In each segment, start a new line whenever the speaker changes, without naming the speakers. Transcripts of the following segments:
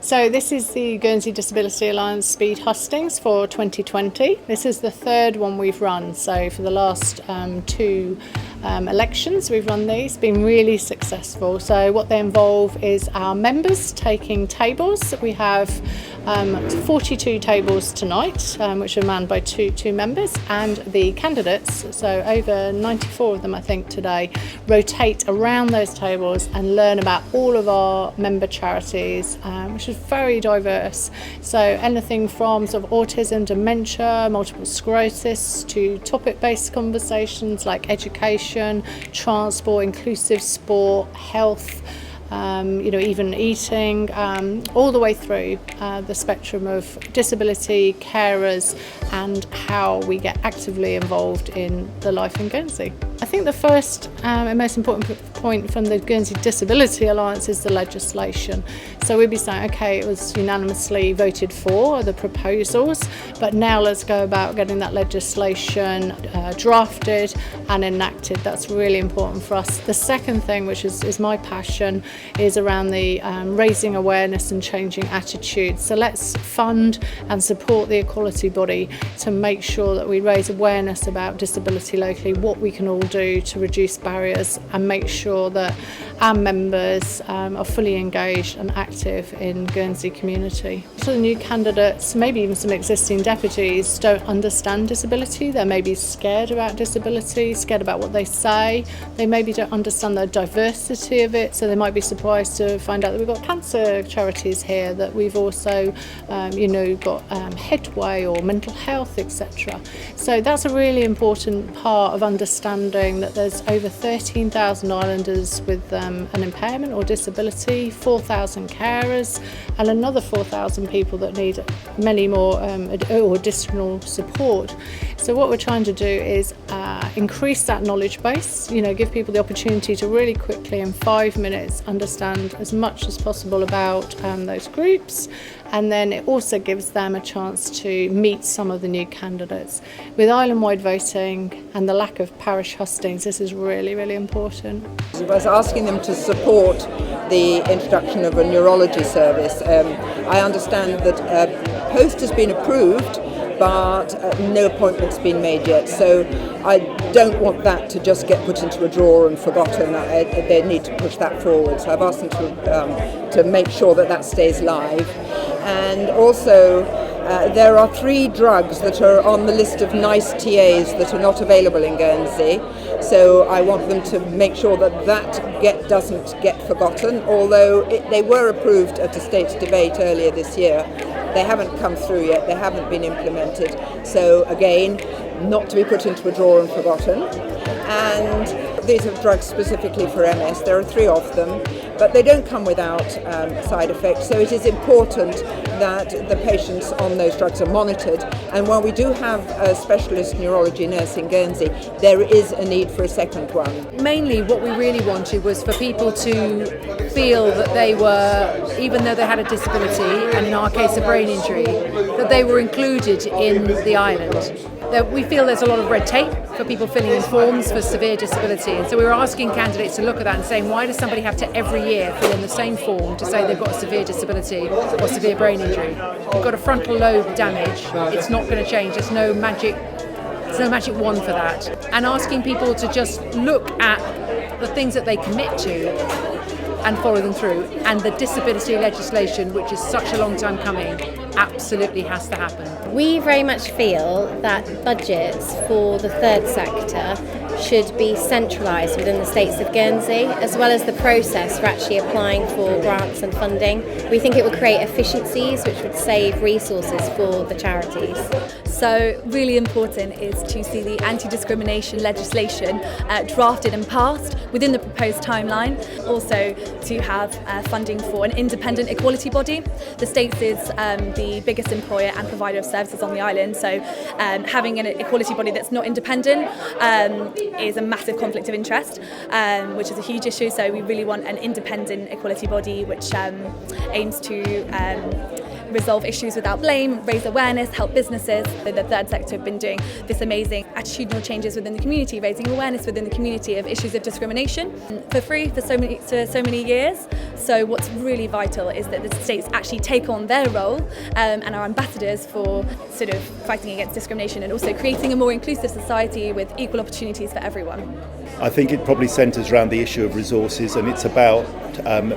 So this is the Guernsey Disability Alliance Speed Hustings for 2020. This is the third one we've run. So for the last two elections we've run these, been really successful. So what they involve is our members taking tables. We have 42 tables tonight, which are manned by two members, and the candidates, so over 94 of them I think today, rotate around those tables and learn about all of our member charities, which is very diverse. So anything from sort of autism, dementia, multiple sclerosis, to topic-based conversations like education, transport, inclusive sport, health, even eating, all the way through the spectrum of disability, carers, and how we get actively involved in the life in Guernsey. I think the first and most important point from the Guernsey Disability Alliance is the legislation. So we'd be saying, okay, it was unanimously voted for the proposals, but now let's go about getting that legislation drafted and enacted. That's really important for us. The second thing, which is my passion, is around the raising awareness and changing attitudes. So let's fund and support the equality body to make sure that we raise awareness about disability locally, what we can all do to reduce barriers and make sure that our members are fully engaged and active in Guernsey community. So the new candidates, maybe even some existing deputies, don't understand disability. They're maybe scared about disability, scared about what they say. They maybe don't understand the diversity of it, so they might be surprised to find out that we've got cancer charities here, that we've also got headway or mental health, etc. So that's a really important part of understanding that there's over 13,000 islanders with an impairment or disability, 4,000 carers, and another 4,000 people that need many more additional support. So what we're trying to do is increase that knowledge base, give people the opportunity to really quickly in 5 minutes understand as much as possible about those groups, and then it also gives them a chance to meet some of the new candidates. With island-wide voting and the lack of parish hustings, this is really, really important.
I was asking them to support the introduction of a neurology service. I understand that a post has been approved, but no appointment's been made yet. So I don't want that to just get put into a drawer and forgotten. They need to push that forward. So I've asked them to make sure that stays live. And also, there are 3 drugs that are on the list of nice TAs that are not available in Guernsey. So I want them to make sure that doesn't get forgotten. Although they were approved at a States debate earlier this year, they haven't come through yet. They haven't been implemented. So again, not to be put into a drawer and forgotten. And these are drugs specifically for MS. There are 3 of them, but they don't come without side effects. So it is important that the patients on those drugs are monitored. And while we do have a specialist neurology nurse in Guernsey, there is a need for a second one.
Mainly what we really wanted was for people to feel that they were, even though they had a disability, and in our case a brain injury, that they were included in the island. That we feel there's a lot of red tape for people filling in forms for severe disability, and so we were asking candidates to look at that and saying, why does somebody have to every year fill in the same form to say they've got a severe disability or severe brain injury? You've got a frontal lobe damage, it's not going to change, there's no magic wand for that. And asking people to just look at the things that they commit to and follow them through, and the disability legislation, which is such a long time coming, absolutely has to happen.
We very much feel that budgets for the third sector should be centralised within the States of Guernsey, as well as the process for actually applying for grants and funding. We think it will create efficiencies which would save resources for the charities.
So really important is to see the anti-discrimination legislation drafted and passed within the proposed timeline. Also to have funding for an independent equality body. The States is the biggest employer and provider of services on the island, so having an equality body that's not independent is a massive conflict of interest, which is a huge issue. So we really want an independent equality body which aims to resolve issues without blame, raise awareness, help businesses. The third sector have been doing this amazing attitudinal changes within the community, raising awareness within the community of issues of discrimination for free for so many years. So what's really vital is that the states actually take on their role and are ambassadors for sort of fighting against discrimination and also creating a more inclusive society with equal opportunities for everyone.
I think it probably centres around the issue of resources, and it's about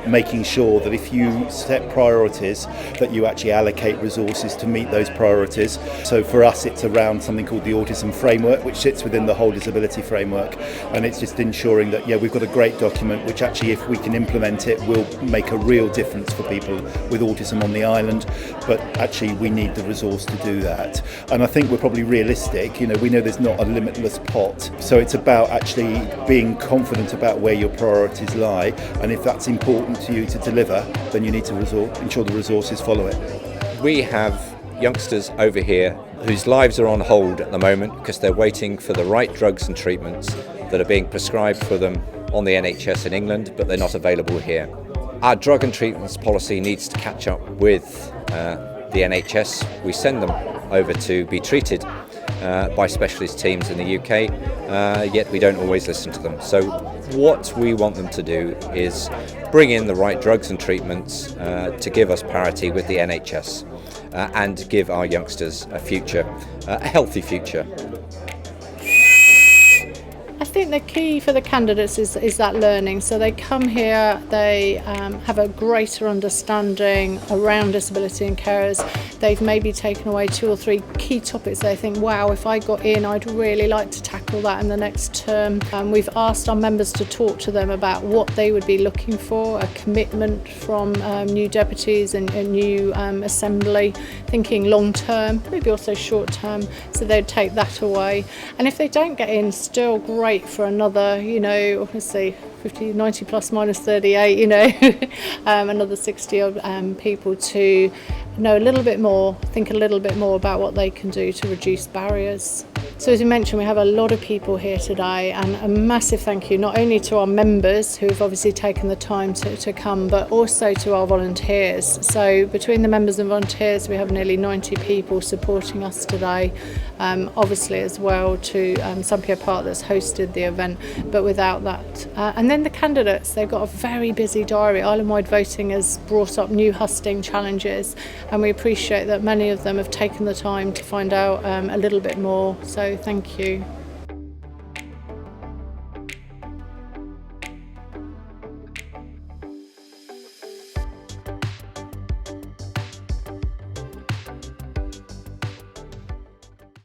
making sure that if you set priorities that you actually allocate resources to meet those priorities. So for us it's around something called the Autism Framework, which sits within the whole disability framework, and it's just ensuring that we've got a great document which actually, if we can implement it, will make a real difference for people with autism on the island, but actually we need the resource to do that. And I think we're probably realistic, we know there's not a limitless pot, so it's about actually being confident about where your priorities lie, and if that's important to you to deliver, then you need to ensure the resources follow it.
We have youngsters over here whose lives are on hold at the moment because they're waiting for the right drugs and treatments that are being prescribed for them on the NHS in England, but they're not available here. Our drug and treatments policy needs to catch up with the NHS. We send them over to be treated by specialist teams in the UK, yet we don't always listen to them. So what we want them to do is bring in the right drugs and treatments to give us parity with the NHS and give our youngsters a future, a healthy future.
I think the key for the candidates is that learning. So they come here, they have a greater understanding around disability and carers. They've maybe taken away 2 or 3 key topics they think, wow, if I got in, I'd really like to tackle that in the next term. We've asked our members to talk to them about what they would be looking for, a commitment from new deputies and new assembly, thinking long term, maybe also short term, so they'd take that away. And if they don't get in, still great for another, obviously 50, 90 plus minus 38, another 60 odd people to know a little bit more, think a little bit more about what they can do to reduce barriers. So as you mentioned, we have a lot of people here today, and a massive thank you not only to our members who've obviously taken the time to come, but also to our volunteers. So between the members and volunteers, we have nearly 90 people supporting us today, obviously as well to Sampia Park that's hosted the event, but without that. And then the candidates, they've got a very busy diary. Island-wide voting has brought up new Hustings challenges, and we appreciate that many of them have taken the time to find out a little bit more. So thank you.